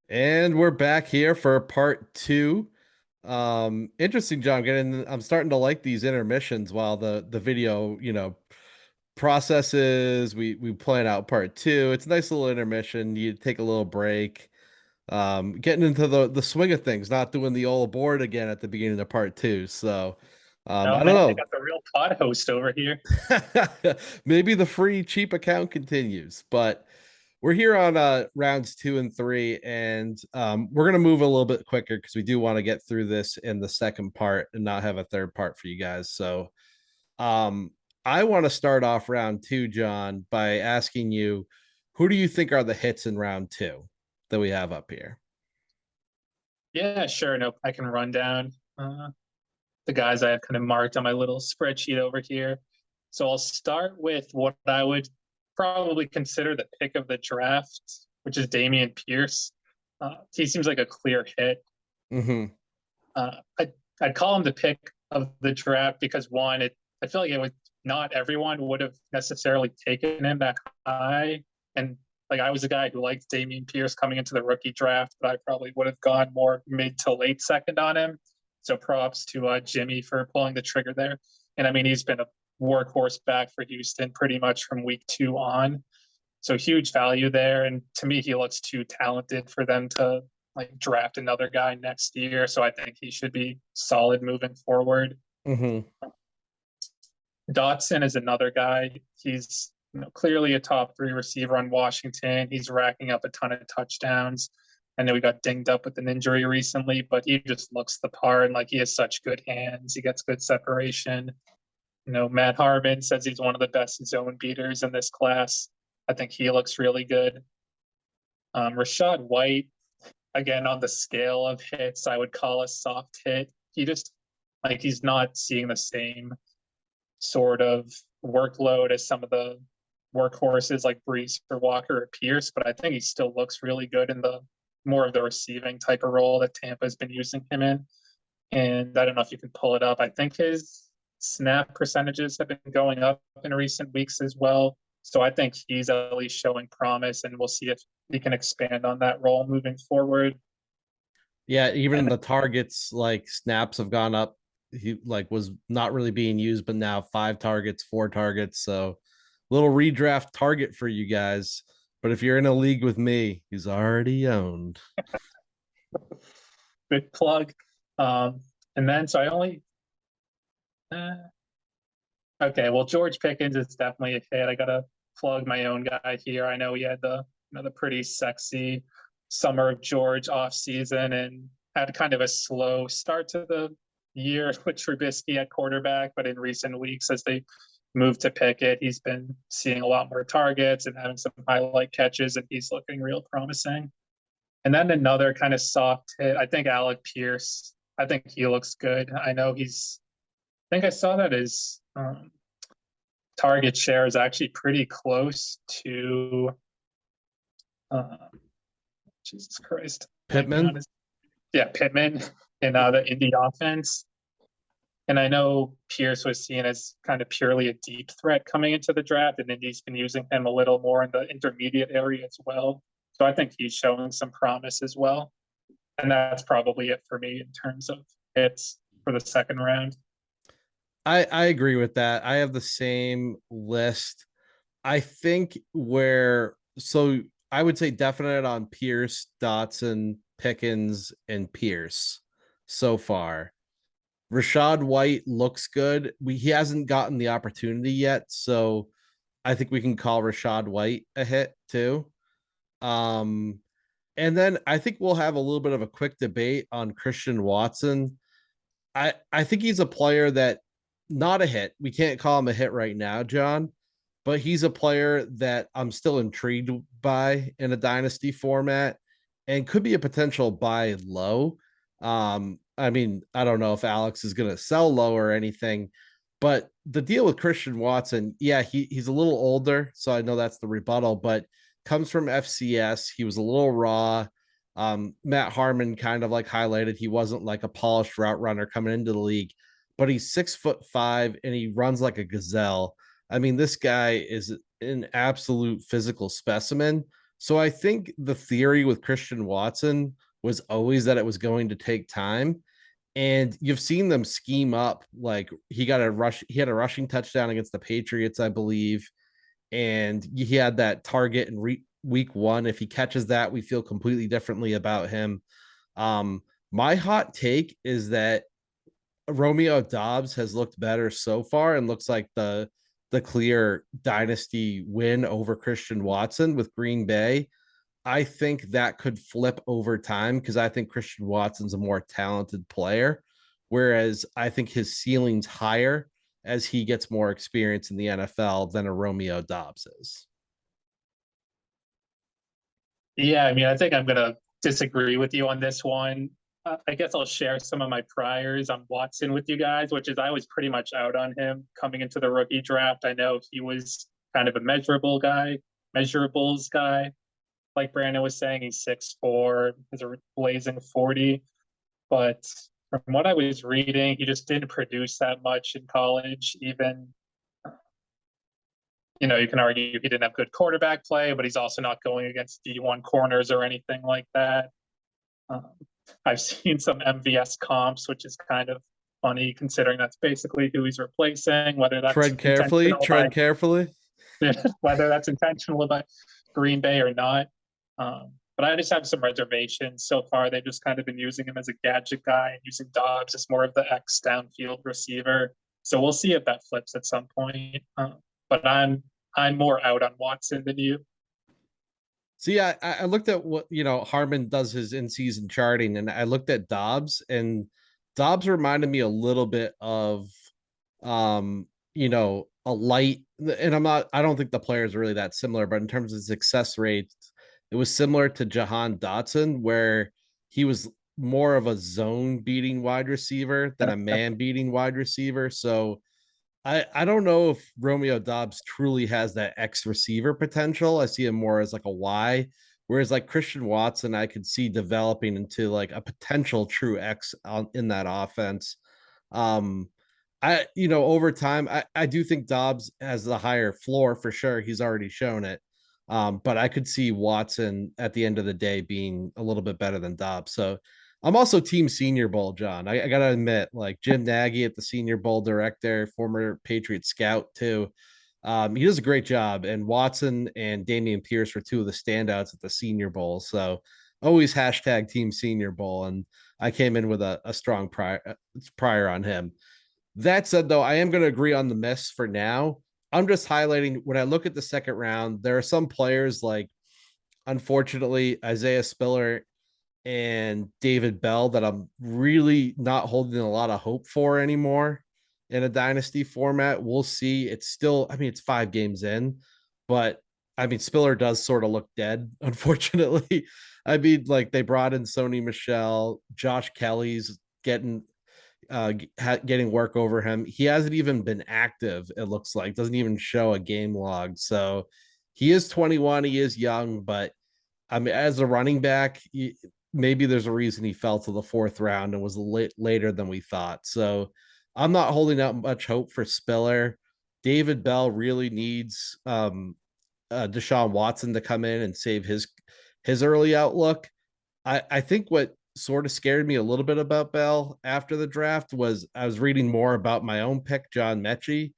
And we're back here for part two. Interesting, John. I'm starting to like these intermissions while the video, processes. We plan out part two. It's a nice little intermission. You take a little break. Getting into the swing of things, not doing the all aboard again at the beginning of part two. So Oh I don't man, I know. got the real pod host over here. Maybe the free cheap account continues, but we're here on rounds two and three, and we're gonna move a little bit quicker because we do want to get through this in the second part and not have a third part for you guys. So um I want to start off round two, John, by asking you, who do you think are the hits in round two that we have up here? Yeah, sure. Nope. I can run down the guys I have kind of marked on my little spreadsheet over here. So I'll start with what I would probably consider the pick of the draft, which is Damien Pierce. He seems like a clear hit. Mm-hmm. I'd call him the pick of the draft because one, I feel like it was not everyone would have necessarily taken him that high, and like I was a guy who liked Damien Pierce coming into the rookie draft, but I probably would have gone more mid to late second on him. So props to Jimmy for pulling the trigger there. And I mean, he's been a workhorse back for Houston pretty much from week two on. So huge value there. And to me, he looks too talented for them to like draft another guy next year. So I think he should be solid moving forward. Mm-hmm. Dotson is another guy. He's clearly a top three receiver on Washington. He's racking up a ton of touchdowns. I know he got dinged up with an injury recently, but he just looks the part. And like he has such good hands. He gets good separation. Matt Harmon says he's one of the best zone beaters in this class. I think he looks really good. Rashad White, again, on the scale of hits, I would call a soft hit. He just, like, he's not seeing the same sort of workload as some of the workhorses like Brees or Walker or Pierce, but I think he still looks really good in the more of the receiving type of role that Tampa has been using him in. And I don't know if you can pull it up. I think his snap percentages have been going up in recent weeks as well. So I think he's at least showing promise, and we'll see if he can expand on that role moving forward. Yeah, even And the targets, like snaps, have gone up. He like was not really being used, but now five targets, four targets. So little redraft target for you guys. But if you're in a league with me, he's already owned. good plug. Um, and then so I only uh, okay. Well, George Pickens is definitely a hit. I gotta plug my own guy here. I know he had the pretty sexy summer of George off season and had kind of a slow start to the year with Trubisky at quarterback, but in recent weeks as they moved to Pickett, he's been seeing a lot more targets and having some highlight catches, and he's looking real promising. And then another kind of soft hit, I think Alec Pierce. I think he looks good. I know I think I saw that his target share is actually pretty close to uh, Jesus Christ, blanking on Pittman. his Pittman in the Indy offense. And I know Pierce was seen as kind of purely a deep threat coming into the draft, and Indy's been using him a little more in the intermediate area as well. So I think he's showing some promise as well. And that's probably it for me in terms of hits for the second round. I agree with that. I have the same list. I think where so I would say definite on Pierce, Dotson, Pickens, and Pierce so far. Rashad White looks good. He hasn't gotten the opportunity yet, so I think we can call Rashad White a hit too. Um, and then I think we'll have a little bit of a quick debate on Christian Watson. I think he's a player that not a hit. We can't call him a hit right now, John, but he's a player that I'm still intrigued by in a dynasty format and could be a potential buy low. I mean, I don't know if Alex is going to sell low or anything, but the deal with Christian Watson, yeah, he's a little older, so I know that's the rebuttal, but comes from FCS. He was a little raw. Matt Harmon kind of like highlighted he wasn't like a polished route runner coming into the league, but he's 6'5" and he runs like a gazelle. I mean, this guy is an absolute physical specimen. So I think the theory with Christian Watson was always that it was going to take time. And you've seen them scheme up. Like he had a rushing touchdown against the Patriots, I believe. And he had that target in week one. If he catches that, we feel completely differently about him. Um, my hot take is that Romeo Dobbs has looked better so far and looks like the clear dynasty win over Christian Watson with Green Bay. I think that could flip over time because I think Christian Watson's a more talented player, whereas I think his ceiling's higher as he gets more experience in the NFL than a Romeo Dobbs is. Yeah, I mean, I think I'm gonna disagree with you on this one. I guess I'll share some of my priors on Watson with you guys, which is I was pretty much out on him coming into the rookie draft. I know he was kind of a measurables guy. Like Brandon was saying, he's 6'4", is a blazing 40. But from what I was reading, he just didn't produce that much in college. Even, you can argue he didn't have good quarterback play, but he's also not going against D1 corners or anything like that. Um, I've seen some MVS comps, which is kind of funny considering that's basically who he's replacing, whether that's Tread carefully, intentional by tread carefully. whether that's intentional by Green Bay or not. But I just have some reservations. So far, they've just kind of been using him as a gadget guy and using Dobbs as more of the X downfield receiver. So we'll see if that flips at some point. But I'm more out on Watson than you. See, I looked at what Harmon does his in-season charting, and I looked at Dobbs, and Dobbs reminded me a little bit of, a light. And I don't think the players are really that similar, but in terms of success rates, it was similar to Jahan Dotson, where he was more of a zone beating wide receiver than a man beating wide receiver. So I don't know if Romeo Dobbs truly has that X receiver potential. I see him more as like a Y, whereas like Christian Watson, I could see developing into like a potential true X in that offense. Um, over time, I do think Dobbs has the higher floor for sure. He's already shown it. But I could see Watson at the end of the day being a little bit better than Dobbs. So I'm also team Senior Bowl, John. I gotta admit, like Jim Nagy at the Senior Bowl director, former Patriot scout too. He does a great job, and Watson and Damien Pierce were two of the standouts at the Senior Bowl. So always hashtag Team Senior Bowl, and I came in with a strong prior on him. That said, though, I am going to agree on the miss for now. I'm just highlighting when I look at the second round, there are some players like, unfortunately, Isaiah Spiller and David Bell that I'm really not holding a lot of hope for anymore in a dynasty format. We'll see. It's still, I mean, it's 5 games in, but I mean, Spiller does sort of look dead, unfortunately. I mean, like they brought in Sony Michelle, Josh Kelly's getting work over him. He hasn't even been active, it looks like, doesn't even show a game log. So he is 21, he is young, but I mean, as a running back, maybe there's a reason he fell to the fourth round and was later than we thought. So I'm not holding out much hope for Spiller. David Bell really needs Deshaun Watson to come in and save his early outlook. I think what sort of scared me a little bit about Bell after the draft was I was reading more about my own pick, John Mechie,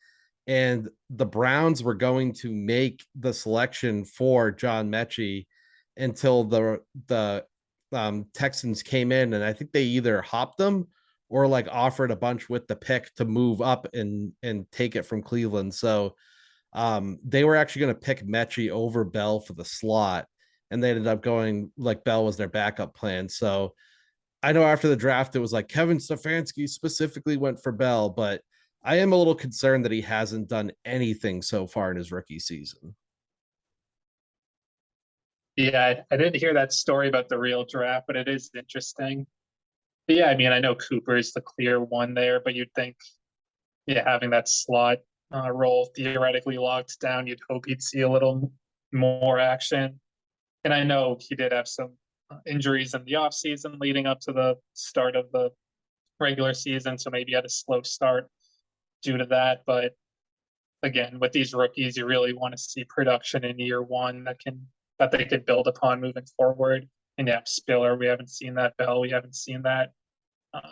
and the Browns were going to make the selection for John Mechie until the Texans came in, and I think they either hopped them or like offered a bunch with the pick to move up and take it from Cleveland. So they were actually going to pick Mechie over Bell for the slot, and they ended up going like Bell was their backup plan. So I know after the draft it was like Kevin Stefanski specifically went for Bell, but I am a little concerned that he hasn't done anything so far in his rookie season. Yeah, I didn't hear that story about the real draft, but it is interesting. But yeah, I mean, I know Cooper is the clear one there, but you'd think, yeah, having that slot role theoretically locked down, you'd hope you'd see a little more action. And I know he did have some injuries in the offseason leading up to the start of the regular season, so maybe he had a slow start due to that. But again, with these rookies, you really want to see production in year one that can that they could build upon moving forward. And yeah, Spiller, we haven't seen that. Bell, we haven't seen that.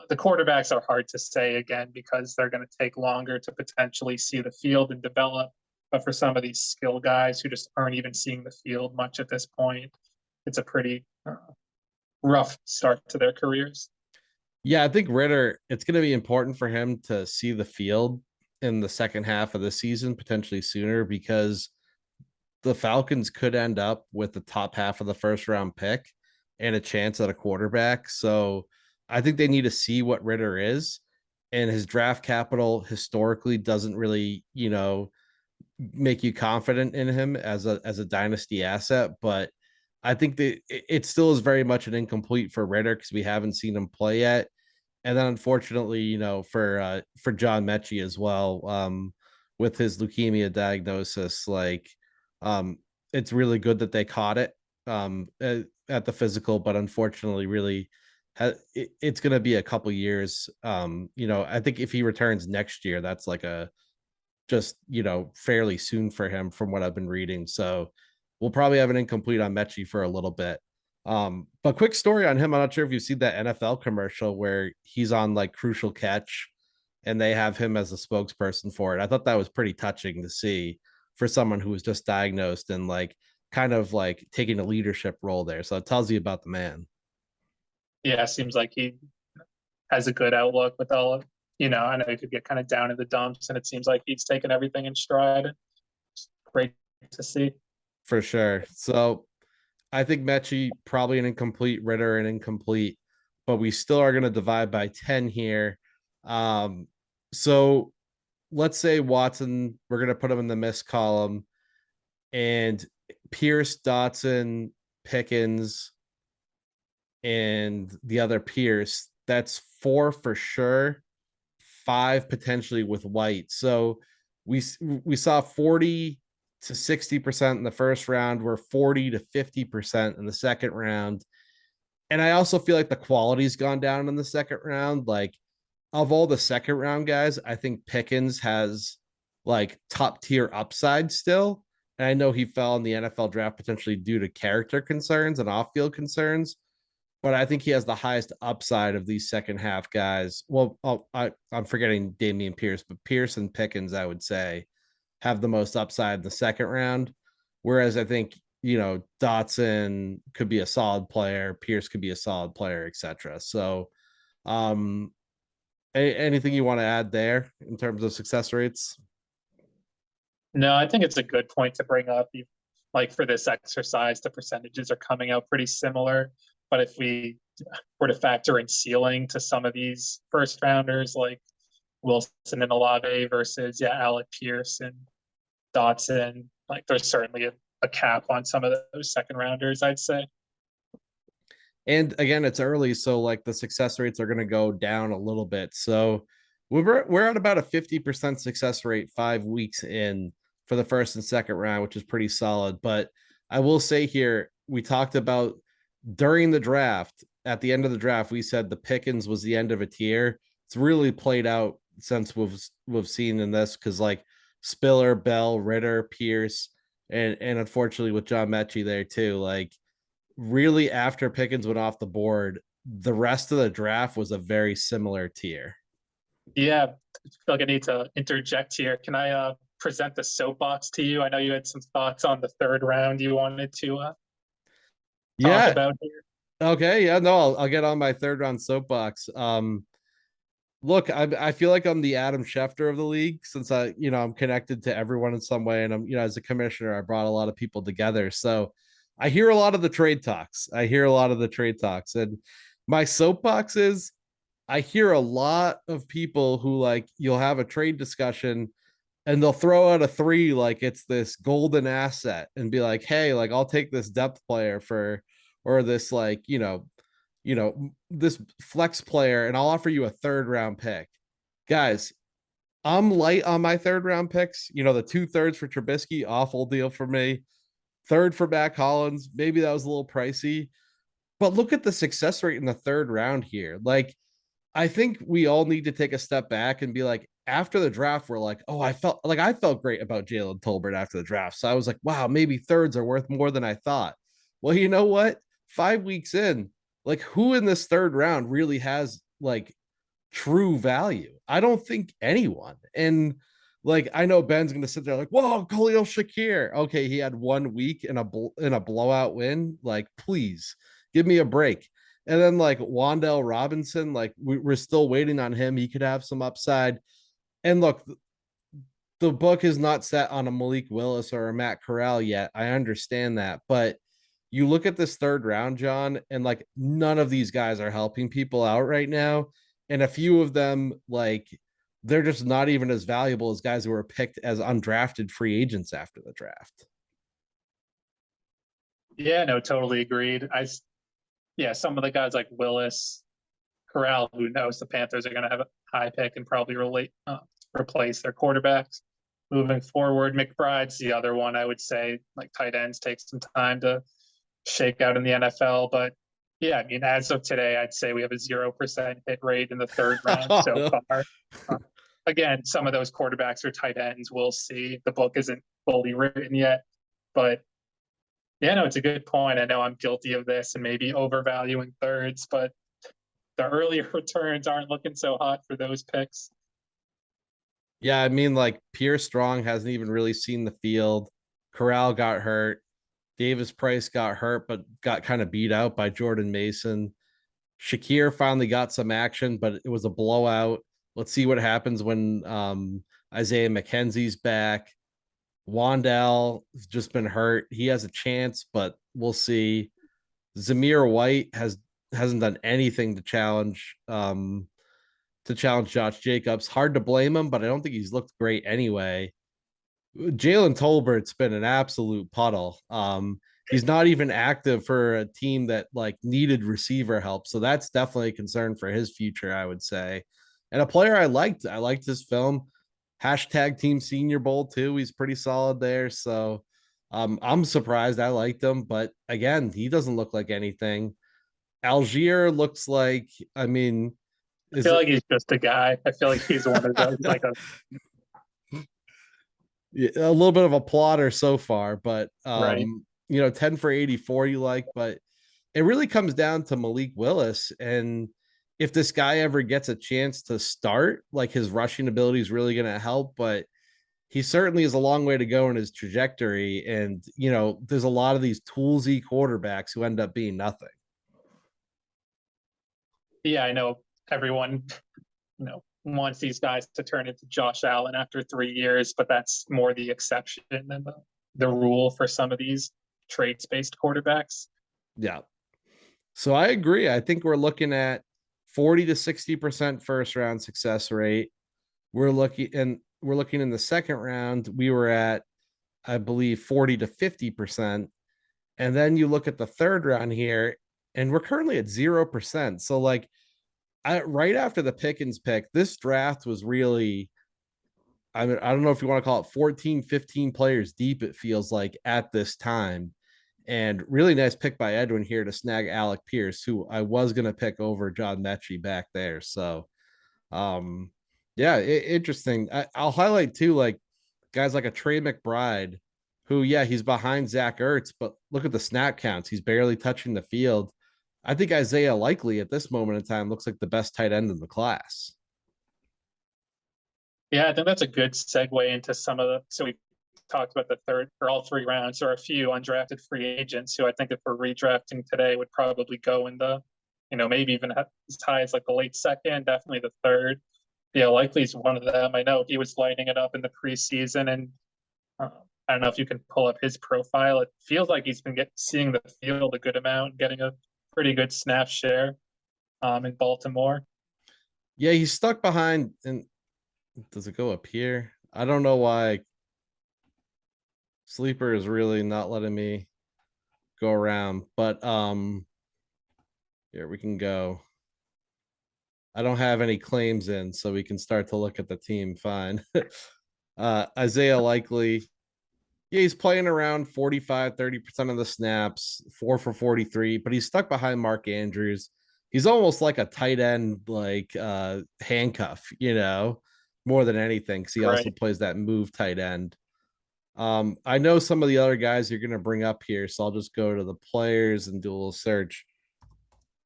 The quarterbacks are hard to say again because they're going to take longer to potentially see the field and develop. But for some of these skill guys who just aren't even seeing the field much at this point, it's a pretty rough start to their careers. Yeah, I think Ritter, it's going to be important for him to see the field in the second half of the season, potentially sooner, because the Falcons could end up with the top half of the first round pick and a chance at a quarterback. So I think they need to see what Ritter is. And his draft capital historically doesn't really, make you confident in him as a dynasty asset. But I think that it still is very much an incomplete for Ritter because we haven't seen him play yet. And then unfortunately, for John Mechie as well, with his leukemia diagnosis, like it's really good that they caught it at the physical, but unfortunately, really, it's going to be a couple years. I think if he returns next year, that's like a just fairly soon for him, from what I've been reading. So we'll probably have an incomplete on Mechie for a little bit. But quick story on him. I'm not sure if you've seen that NFL commercial where he's on like Crucial Catch and they have him as a spokesperson for it. I thought that was pretty touching to see for someone who was just diagnosed and like kind of like taking a leadership role there. So it tells you about the man. Yeah, seems like he has a good outlook with all of, I know he could get kind of down in the dumps, and it seems like he's taken everything in stride. It's great to see. For sure. So I think Mechie probably an incomplete, Ritter an incomplete, but we still are going to divide by 10 here. So let's say Watson, we're going to put him in the miss column, and Pierce, Dotson, Pickens, and the other Pierce. That's 4 for sure, 5 potentially with White. So we saw 40 to 60% in the first round. We're 40 to 50% in the second round. And I also feel like the quality's gone down in the second round. Like, of all the second round guys, I think Pickens has like top tier upside still. And I know he fell in the NFL draft potentially due to character concerns and off field concerns, but I think he has the highest upside of these second half guys. Well, I'm forgetting Damien Pierce, but Pierce and Pickens, I would say, have the most upside in the second round. Whereas I think, Dotson could be a solid player, Pierce could be a solid player, etc. So, anything you want to add there in terms of success rates? No, I think it's a good point to bring up. Like for this exercise, the percentages are coming out pretty similar. But if we were to factor in ceiling to some of these first rounders, like Wilson and Olave versus Alec Pierce and Dotson, like there's certainly a cap on some of those second rounders, I'd say. And again, it's early, so like the success rates are going to go down a little bit. So we're at about a 50% success rate 5 weeks in for the first and second round, which is pretty solid. But I will say here, we talked about during the draft, at the end of the draft, we said the Pickens was the end of a tier. It's really played out since we've seen in this, because like Spiller, Bell, Ritter, Pierce, and unfortunately with John Mechie there too, like really after Pickens went off the board, the rest of the draft was a very similar tier. Yeah, I feel like I need to interject here. Can I present the soapbox to you? I know you had some thoughts on the third round you wanted to talk Yeah. about here. Okay. Yeah. No, I'll get on my third round soapbox. Look, I feel like I'm the Adam Schefter of the league, since I'm connected to everyone in some way, and I'm as a commissioner, I brought a lot of people together. So I hear a lot of the trade talks. And my soapbox is I hear a lot of people who like you'll have a trade discussion and they'll throw out a 3 like it's this golden asset and be like, hey, like I'll take this depth player for, or this like this flex player, and I'll offer you a third round pick. Guys, I'm light on my third round picks. The 2/3 for Trubisky, awful deal for me. Third for Mac Hollins, maybe that was a little pricey. But look at the success rate in the third round here. Like, I think we all need to take a step back and be like, after the draft, we're like, oh, I felt great about Jalen Tolbert after the draft. So I was like, wow, maybe thirds are worth more than I thought. Well, you know what? 5 weeks in, like who in this third round really has like true value? I don't think anyone. And like I know Ben's gonna sit there like, whoa, Khalil Shakir. Okay, he had 1 week in a blowout win. Like, please give me a break. And then like Wandell Robinson, like we're still waiting on him. He could have some upside. And look, the book is not set on a Malik Willis or a Matt Corral yet. I understand that, but you look at this third round, John, and like none of these guys are helping people out right now. And a few of them, like, they're just not even as valuable as guys who were picked as undrafted free agents after the draft. Yeah, no, totally agreed. Yeah, some of the guys like Willis, Corral, who knows the Panthers are going to have a high pick and probably replace their quarterbacks moving forward. McBride's the other one I would say. Like tight ends take some time to shake out in the NFL, but yeah, I mean, as of today, I'd say we have a 0% hit rate in the third round so far. Uh, Again, some of those quarterbacks or tight ends, we'll see. The book isn't fully written yet, but yeah, no, it's a good point. I know I'm guilty of this and maybe overvaluing thirds, but the earlier returns aren't looking so hot for those picks. Yeah, I mean, like Pierre Strong hasn't even really seen the field. Corral got hurt. Davis Price got hurt, but got kind of beat out by Jordan Mason. Shakir finally got some action, but it was a blowout. Let's see what happens when Isaiah McKenzie's back. Wandell has just been hurt. He has a chance, but we'll see. Zamir White hasn't done anything to challenge Josh Jacobs. Hard to blame him, but I don't think he's looked great anyway. Jalen Tolbert's been an absolute puddle. He's not even active for a team that like needed receiver help, so that's definitely a concern for his future, I would say. And a player I liked his film. Hashtag Team Senior Bowl too. He's pretty solid there. So I'm surprised. I liked him, but again, he doesn't look like anything. Algier looks like, I mean, I is feel it like he's just a guy. I feel like he's one of those like a a little bit of a plotter so far, but right. 10 for 84 you like, but it really comes down to Malik Willis. And if this guy ever gets a chance to start, like his rushing ability is really going to help, but he certainly is a long way to go in his trajectory. And, there's a lot of these toolsy quarterbacks who end up being nothing. Yeah, I know everyone, wants these guys to turn into Josh Allen after 3 years, but that's more the exception than the rule for some of these traits-based quarterbacks. Yeah. So I agree. I think we're looking at 40 to 60% first round success rate. We're looking in the second round, we were at, I believe, 40 to 50%. And then you look at the third round here, and we're currently at 0%. So like right after the Pickens pick, this draft was really, I mean, I don't know if you want to call it 14, 15 players deep, it feels like at this time. And really nice pick by Edwin here to snag Alec Pierce, who I was going to pick over John Mechie back there. So, yeah, interesting. I'll highlight too, like guys like a Trey McBride, who, yeah, he's behind Zach Ertz, but look at the snap counts. He's barely touching the field. I think Isaiah Likely at this moment in time looks like the best tight end in the class. Yeah, I think that's a good segue into some of the. So we talked about the third or all three rounds. There are a few undrafted free agents who I think if we're redrafting today would probably go in the, maybe even as high as like the late second, definitely the third. Yeah, Likely is one of them. I know he was lighting it up in the preseason, and I don't know if you can pull up his profile. It feels like he's been seeing the field a good amount, getting a pretty good snap share in Baltimore. Yeah, he's stuck behind. And does it go up here? I don't know why Sleeper is really not letting me go around, but here we can go. I don't have any claims in, so we can start to look at the team fine. Isaiah Likely, yeah, he's playing around 45-30% of the snaps, 4 for 43, but he's stuck behind Mark Andrews. He's almost like a tight end, like handcuff, more than anything because he also Right. plays that move tight end. I know some of the other guys you're going to bring up here, so I'll just go to the players and do a little search.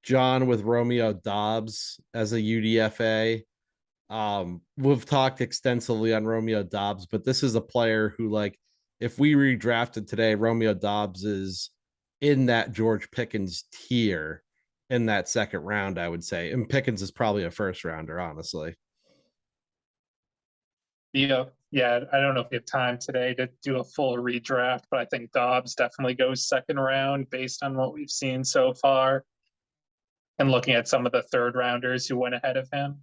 Jon with Romeo Dobbs as a UDFA. We've talked extensively on Romeo Dobbs, but this is a player who, like, if we redrafted today, Romeo Dobbs is in that George Pickens tier in that second round, I would say. And Pickens is probably a first rounder, honestly. Yeah, I don't know if we have time today to do a full redraft, but I think Dobbs definitely goes second round based on what we've seen so far and looking at some of the third rounders who went ahead of him.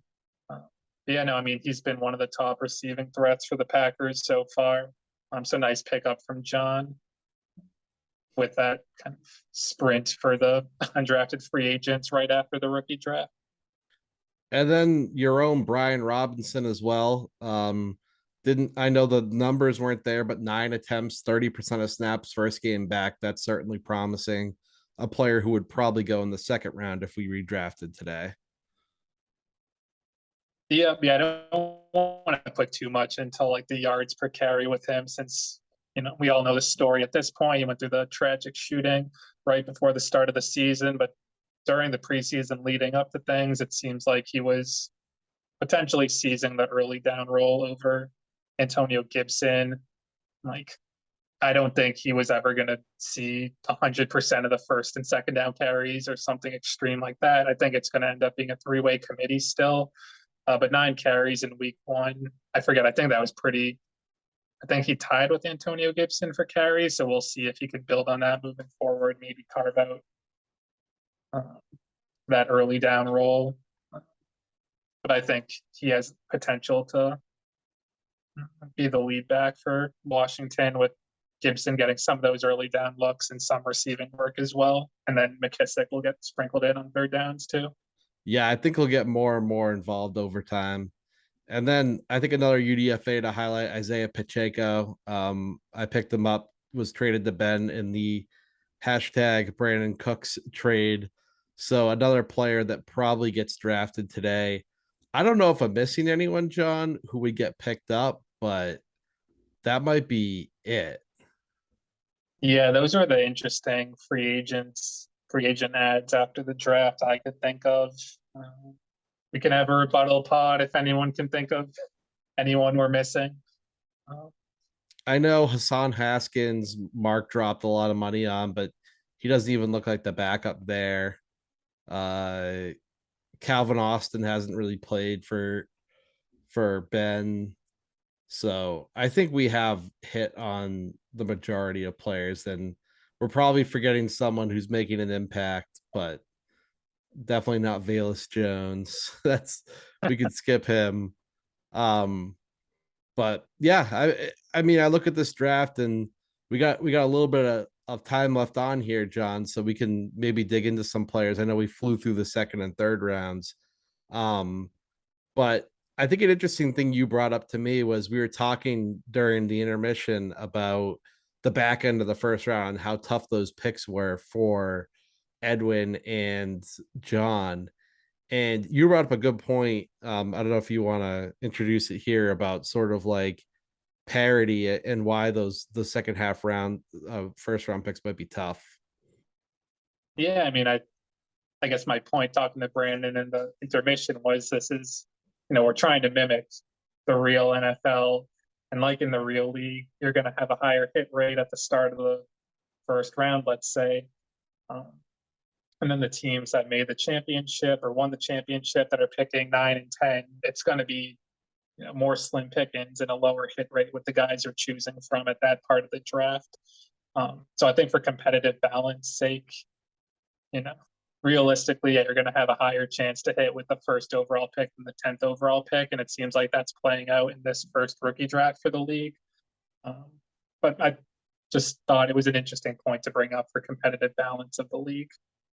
Uh, yeah, no, I mean, he's been one of the top receiving threats for the Packers so far. So nice pickup from Jon with that kind of sprint for the undrafted free agents right after the rookie draft. And then your own Brian Robinson as well. Didn't I know the numbers weren't there, but 9 attempts, 30% of snaps, first game back. That's certainly promising. A player who would probably go in the second round if we redrafted today. Yeah, I don't want to put too much into like the yards per carry with him since we all know the story at this point. He went through the tragic shooting right before the start of the season, but during the preseason leading up to things, it seems like he was potentially seizing the early down role over Antonio Gibson. Like, I don't think he was ever going to see 100% of the first and second down carries or something extreme like that. I think it's going to end up being a three-way committee still. But 9 carries in week 1, I forget. I think that was pretty. I think he tied with Antonio Gibson for carries, so we'll see if he could build on that moving forward. Maybe carve out uh, that early down role. But I think he has potential to be the lead back for Washington with Gibson getting some of those early down looks and some receiving work as well. And then McKissick will get sprinkled in on third downs too. Yeah, I think he'll get more and more involved over time. And then I think another UDFA to highlight, Isaiah Pacheco. I picked him up, was traded to Ben in the hashtag Brandon Cooks trade. So another player that probably gets drafted today. I don't know if I'm missing anyone, Jon, who would get picked up, but that might be it. Yeah, those are the interesting free agent ads after the draft I could think of. We can have a rebuttal pod if anyone can think of anyone we're missing. Uh, I know Hassan Haskins, Mark dropped a lot of money on, but he doesn't even look like the backup there. Uh, Calvin Austin hasn't really played for Ben. So I think we have hit on the majority of players, and we're probably forgetting someone who's making an impact, but definitely not Valus Jones. That's we could skip him. Um, but yeah, I mean I look at this draft and we got a little bit of time left on here, Jon, so we can maybe dig into some players. I know we flew through the second and third rounds. Um, but I think an interesting thing you brought up to me was we were talking during the intermission about the back end of the first round, how tough those picks were for Edwin and Jon. And you brought up a good point. I don't know if you want to introduce it here about sort of like parity and why the second half round first round picks might be tough. yeah, I mean, I guess my point talking to Brandon in the intermission was this is, we're trying to mimic the real NFL. And like in the real league, you're going to have a higher hit rate at the start of the first round, let's say. Um, and then the teams that made the championship or won the championship that are picking 9 and 10, it's going to be more slim pickings and a lower hit rate with the guys you're choosing from at that part of the draft. So I think for competitive balance sake, you know, realistically, yeah, you're going to have a higher chance to hit with the first overall pick than the 10th overall pick. And it seems like that's playing out in this first rookie draft for the league. Um, but I just thought it was an interesting point to bring up for competitive balance of the league.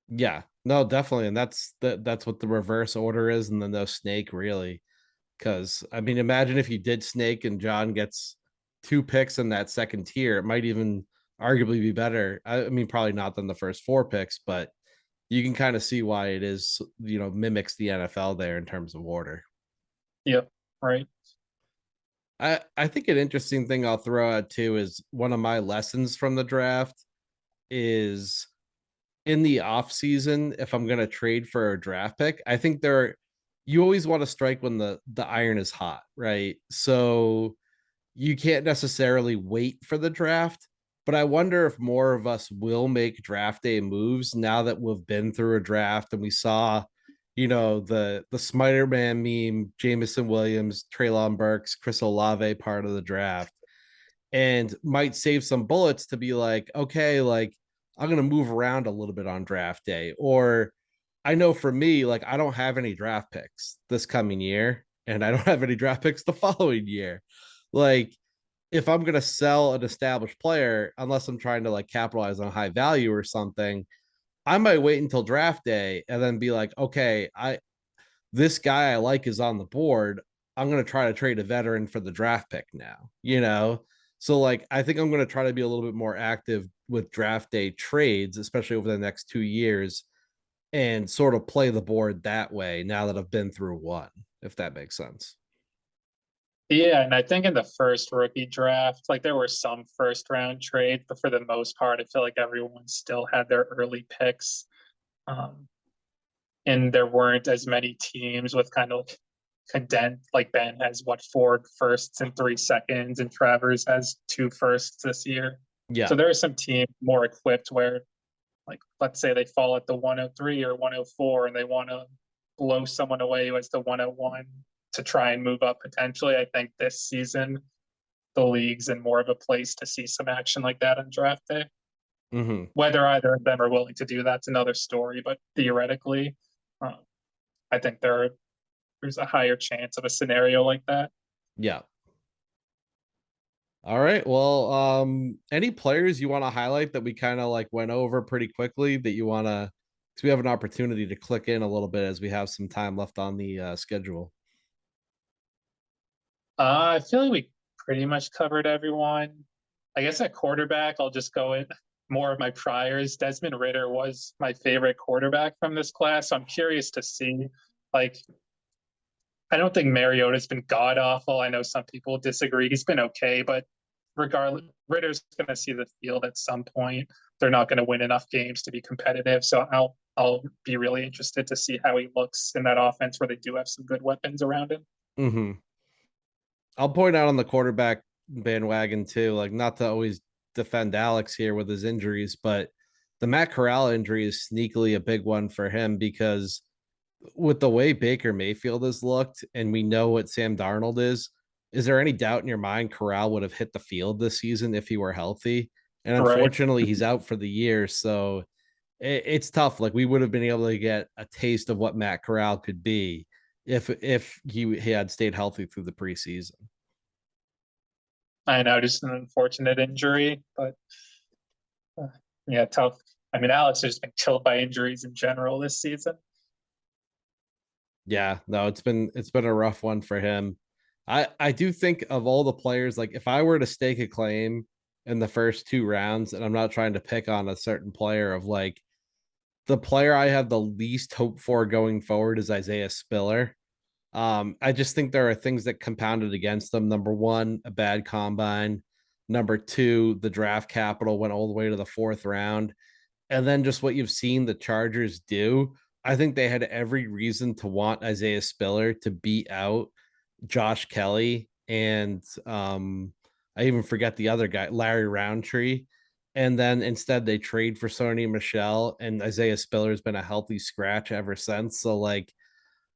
Yeah, no, definitely. And that's what the reverse order is, and then no snake really. Because I mean, imagine if you did snake and Jon gets 2 picks in that second tier, it might even arguably be better. I mean, probably not than the first 4 picks, but you can kind of see why it is, mimics the NFL there in terms of order. Yep, right. I think an interesting thing I'll throw out too is one of my lessons from the draft is in the off season, if I'm going to trade for a draft pick, I think you always want to strike when the iron is hot, right? So you can't necessarily wait for the draft, but I wonder if more of us will make draft day moves now that we've been through a draft and we saw, the Spider-Man meme, Jameson Williams, Treylon Burks, Chris Olave part of the draft, and might save some bullets to be like, okay, like I'm gonna move around a little bit on draft day. Or I know for me, like I don't have any draft picks this coming year, and I don't have any draft picks the following year. Like if I'm gonna sell an established player, unless I'm trying to like capitalize on high value or something, I might wait until draft day and then be like, okay, I this guy I like is on the board. I'm going to try to trade a veteran for the draft pick now. So like I think I'm going to try to be a little bit more active with draft day trades, especially over the next 2 years, and sort of play the board that way now that I've been through one, if that makes sense. Yeah, and I think in the first rookie draft, like there were some first round trades, but for the most part, I feel like everyone still had their early picks. Um, and there weren't as many teams with kind of condensed, like Ben has what, four firsts and 3 seconds, and Travers has two firsts this year. Yeah. So there are some teams more equipped where, like, let's say they fall at the 103 or 104 and they want to blow someone away who has the 101 to try and move up potentially. I think this season the league's in more of a place to see some action like that on draft day. Mm-hmm. Whether either of them are willing to do that's another story, but theoretically, um, I think there's a higher chance of a scenario like that. Yeah. All right. Well, any players you want to highlight that we kind of like went over pretty quickly that you want to, because we have an opportunity to click in a little bit as we have some time left on the schedule. I feel like we pretty much covered everyone. I guess at quarterback, I'll just go in more of my priors. Desmond Ritter was my favorite quarterback from this class. So I'm curious to see, like, I don't think Mariota's been god awful. I know some people disagree. He's been okay, but regardless, Ritter's going to see the field at some point. They're not going to win enough games to be competitive. So I'll be really interested to see how he looks in that offense where they do have some good weapons around him. Mm-hmm. I'll point out on the quarterback bandwagon too, like not to always defend Alex here with his injuries, but the Matt Corral injury is sneakily a big one for him because with the way Baker Mayfield has looked, and we know what Sam Darnold is there any doubt in your mind Corral would have hit the field this season if he were healthy? And Right. unfortunately, he's out for the year. So it's tough. Like we would have been able to get a taste of what Matt Corral could be if he had stayed healthy through the preseason. I know, just an unfortunate injury, but uh, yeah, tough. I mean, Alex has been killed by injuries in general this season. Yeah, no, it's been a rough one for him. I do think of all the players, like if I were to stake a claim in the first 2 rounds, and I'm not trying to pick on a certain player, of like the player I have the least hope for going forward is Isaiah Spiller. I just think there are things that compounded against them. Number one, a bad combine. Number two, the draft capital went all the way to the fourth round. And then just what you've seen the Chargers do, I think they had every reason to want Isaiah Spiller to beat out Josh Kelly and I even forget the other guy, Larry Roundtree. And then instead they trade for Sony Michelle, and Isaiah Spiller's been a healthy scratch ever since. So like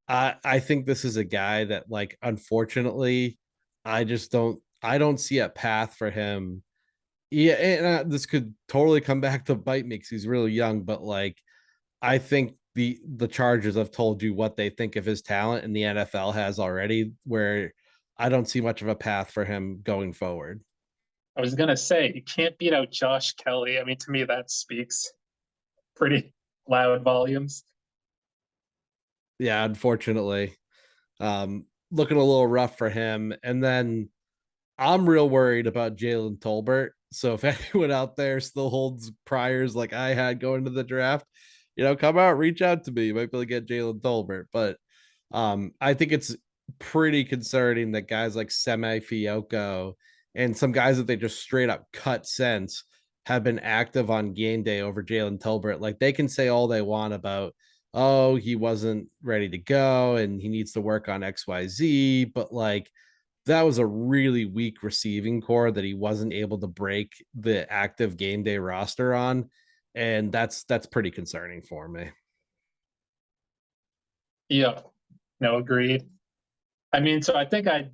I think this is a guy that like unfortunately I don't see a path for him. Yeah, and this could totally come back to bite me because he's really young, but like I think the Chargers have told you what they think of his talent, and the NFL has already. Where I don't see much of a path for him going forward. I was gonna say you can't beat out Josh Kelly. I mean, to me, that speaks pretty loud volumes. Yeah, unfortunately, looking a little rough for him. And then I'm real worried about Jalen Tolbert. So if anyone out there still holds priors like I had going to the draft, come out, reach out to me. You might be able to get Jalen Tolbert. But I think it's pretty concerning that guys like Semi Fioco and some guys that they just straight up cut since have been active on game day over Jalen Tolbert. Like they can say all they want about, oh, he wasn't ready to go and he needs to work on XYZ, but like that was a really weak receiving core that he wasn't able to break the active game day roster on. And that's pretty concerning for me. Yeah, no, agreed. I mean, so I think I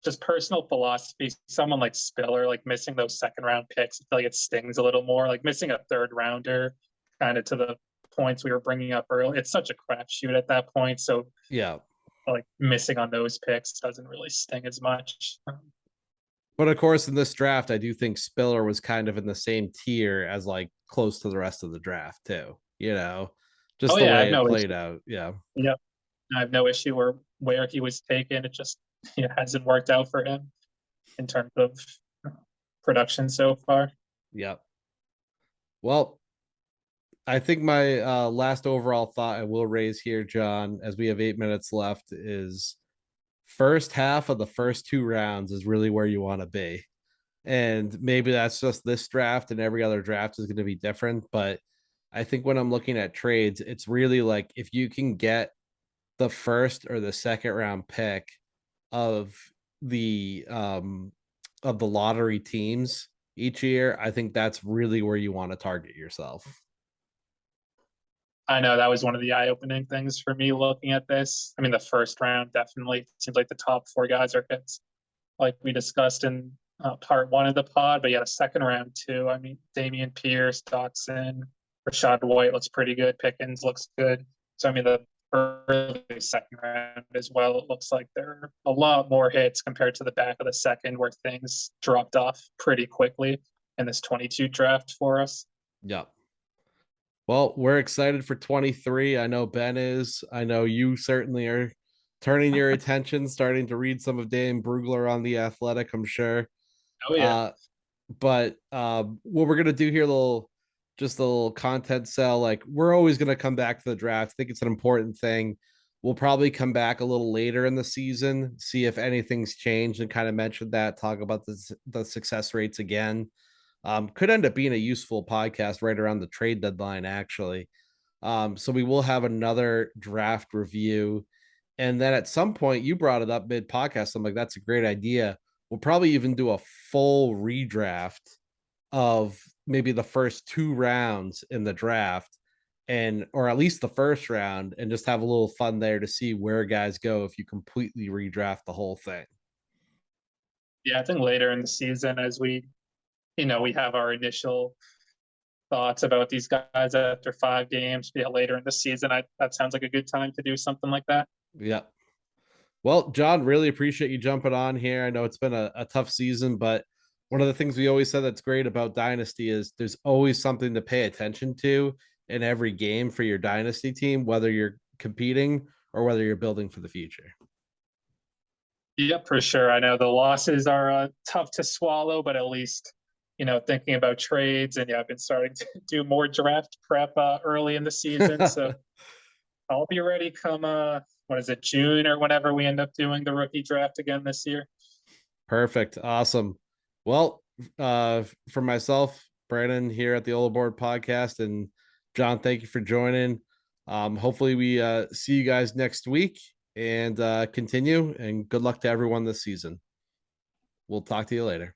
just personal philosophy, someone like Spiller, like missing those second round picks, I feel like it stings a little more. Like missing a third rounder, kind of to the points we were bringing up earlier. It's such a crapshoot at that point. So Yeah. like missing on those picks doesn't really sting as much. But of course, in this draft, I do think Spiller was kind of in the same tier as like close to the rest of the draft, too. Oh Just the yeah, I have way it no played issue. out. Yeah. Yeah, I have no issue where he was taken. It just hasn't worked out for him in terms of uh, production so far. Yep. Well, I think my last overall thought I will raise here, John, as we have 8 minutes left, is first half of the first two rounds is really where you want to be. And maybe that's just this draft and every other draft is going to be different. But I think when I'm looking at trades, it's really like if you can get the first or the second round pick of the lottery teams each year, I think that's really where you want to target yourself. I know that was one of the eye-opening things for me looking at this. I mean, the first round definitely seems like the top four guys are hits, like we discussed in part one of the pod. But yeah, the second round too. I mean, Damien Pierce, Dotson, Rashad White looks pretty good. Pickens looks good. So I mean, the early second round as well. It looks like there are a lot more hits compared to the back of the second, where things dropped off pretty quickly in this 22 draft for us. Yeah. Well, we're excited for 23. I know Ben is. I know you certainly are turning your attention, starting to read some of Dan Brugler on The Athletic, I'm sure. Oh yeah. Uh, but what we're gonna do here, just a little content cell. Like we're always gonna come back to the draft. I think it's an important thing. We'll probably come back a little later in the season, see if anything's changed, and kind of mention that, talk about the success rates again. Could end up being a useful podcast right around the trade deadline, actually. So we will have another draft review. And then at some point, you brought it up mid podcast. I'm like, that's a great idea. We'll probably even do a full redraft of maybe the first two rounds in the draft and or at least the first round and just have a little fun there to see where guys go if you completely redraft the whole thing. Yeah, I think later in the season, as we have our initial thoughts about these guys after 5 games. Yeah, later in the season, that sounds like a good time to do something like that. Yeah. Well, John, really appreciate you jumping on here. I know it's been a tough season, but one of the things we always said that's great about Dynasty is there's always something to pay attention to in every game for your Dynasty team, whether you're competing or whether you're building for the future. Yep, for sure. I know the losses are tough to swallow, but at least thinking about trades, and yeah, I've been starting to do more draft prep early in the season, so I'll be ready come what is it, June or whenever we end up doing the rookie draft again this year. Perfect. Awesome. Well, for myself, Brandon here at the Old Board podcast, and John, thank you for joining. Hopefully we see you guys next week and continue, and good luck to everyone this season. We'll talk to you later.